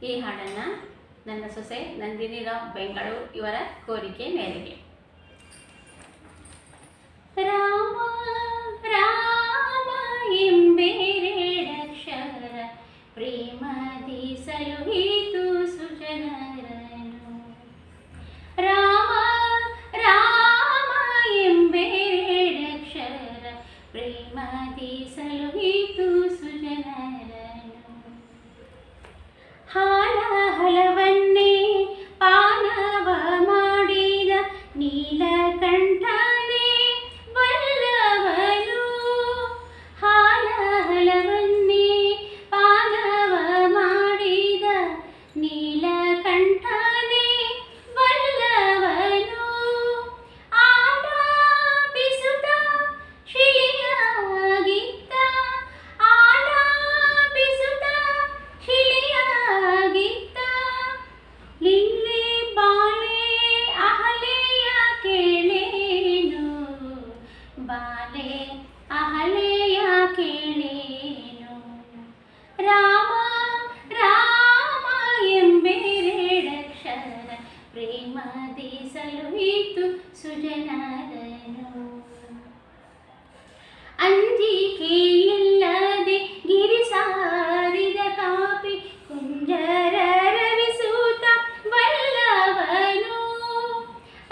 ಈ ಹಾಡನ್ನು ನನ್ನ ಸೊಸೆ ನಂದಿನಿ ರಾವ್ ಬೆಂಗಳೂರು ಇವರ ಕೋರಿಕೆ ಮೇರೆಗೆ. ರಾಮ ರಾಮ ಎಂಬೆರಡಕ್ಷರ ಪ್ರೇಮದಿ ಸಲುಹಿತು ಸುಜನರನು. ರಾಮ ರಾಮ ಎಂಬೆರಡಕ್ಷರ ಪ್ರೇಮದಿ ಸಲುಹಿತು ಸುಜನರನು. ಹಾಲ ಹಲವನ್ನೇ ಪಾನವ ಮಾಡಿದ ನೀಲಕಂಠನೇ ಬಲ್ಲವನು. ಹಾಲ ಹಲವನ್ನೇ ಪಾನವ ಮಾಡಿದ ನೀಲಕಂಠನೇ ಬಲ್ಲವನು. ಆಲಾಪಿಸುತ್ತ ಶಿಲೆಯಾಗಿದ್ದ ಆಲಾಪಿಸುತ್ತ ಶಿಲೆಯಾಗಿದ್ದ ಲಿಲ್ಲಿ ಬಾಲೆ ಅಹಲೆಯ ಕೇಳೇನು. ಬಾಲೆ ಅಹಲೆಯ ಕೇಳೇನು. ರಾಮ ರಾಮ ಎಂಬೆರಡಕ್ಷರ ಪ್ರೇಮದಿ ಸಲುಹಿತು ಸುಜನರನು. ಅಂಜಿಕೆಯಿಲ್ಲದೆ ಗಿರಿ ಸಾರಿದ ಕಾಪಿ ಕುಂಜರ ರವಿಸೂತ ಬಲ್ಲವನು.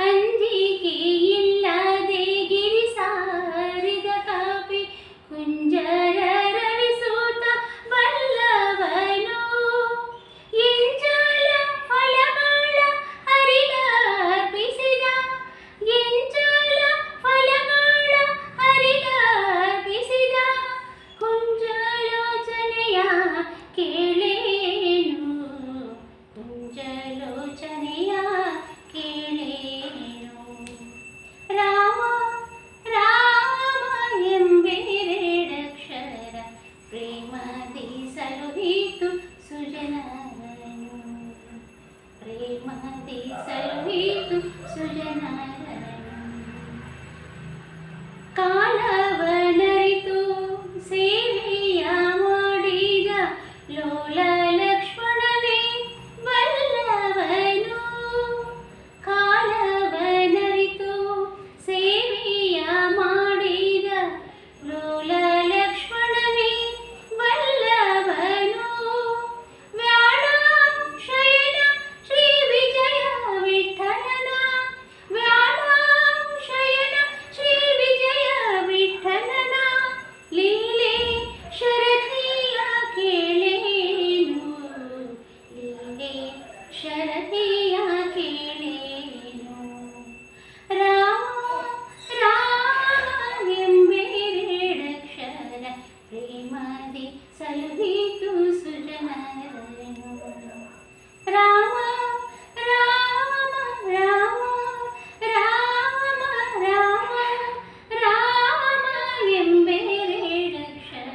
ಅಂಜಿಕೆಯಿಲ್ಲದೆ ಗಿರಿ ಸಾರಿದ ಕಾಪಿ ಕುಂಜರ ರವಿಸೂತ ಬಲ್ಲವನು. ಎಂಜಲ ಫಲಗಳ ಹರಿಗರ್ಪಿಸಿದ ಎಂಜಲ ಫಲಗಳ ಹರಿಗರ್ಪಿಸಿದ ಕುಂಜಲೋಚನೆಯ ಕೇಳೇನು. ಕುಂಜಲೋಚನೆಯ ಕೇಳೇನು. ರಾಮ ರಾಮ ಎಂಬೆರಡಕ್ಷರ ಪ್ರೇಮದಿ ಸಲುಹಿತು ಸುಜನರನು. ಪ್ರೇಮದಿ ಸಲುಹಿತು ಸುಜನರನು. ಕಾಲವನರಿತು ಸೇವೆಯ ಮಾಡಿದ ಲೋಲ ಲಕ್ಷ್ಮಣನೇ ಬಲ್ಲವನು. ಕಾಲವನರಿತು ಸೇವೆಯ ಮಾಡಿದ ಲೋಲ ಲಕ್ಷ್ಮಣನೇ ಬಲ್ಲವನು. ವ್ಯಾಳಾಂಶಯನ ಶ್ರೀ ವಿಜಯ ವಿಠಲನ ವ್ಯಾಳಾಂಶಯನ ಶ್ರೀ ವಿಜಯ ವಿಠಲನ ಲೀಲೆ ಶರಧಿಯ ಕೇಳೇನು. ಲೀಲೆ ಶರಧಿಯ ಕೇಳೇನು. ರಾಮ ರಾಮ ಎಂಬೆರಡಕ್ಷರ ಪ್ರೇಮದಿ ಸಲುಹಿತು ಸುಜನರನು. ರಾಮ ರಾಮ ರಾಮ ರಾಮ ರಾಮ ರಾಮ ಎಂಬೆರಡಕ್ಷರ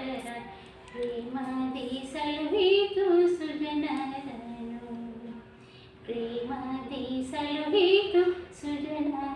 ಪ್ರೇಮದಿ ಸಲುಹಿತು ಸುಜನರನು. ಪ್ರೇಮದಿ ಸಲುಹಿತು ಸುಜನರನು.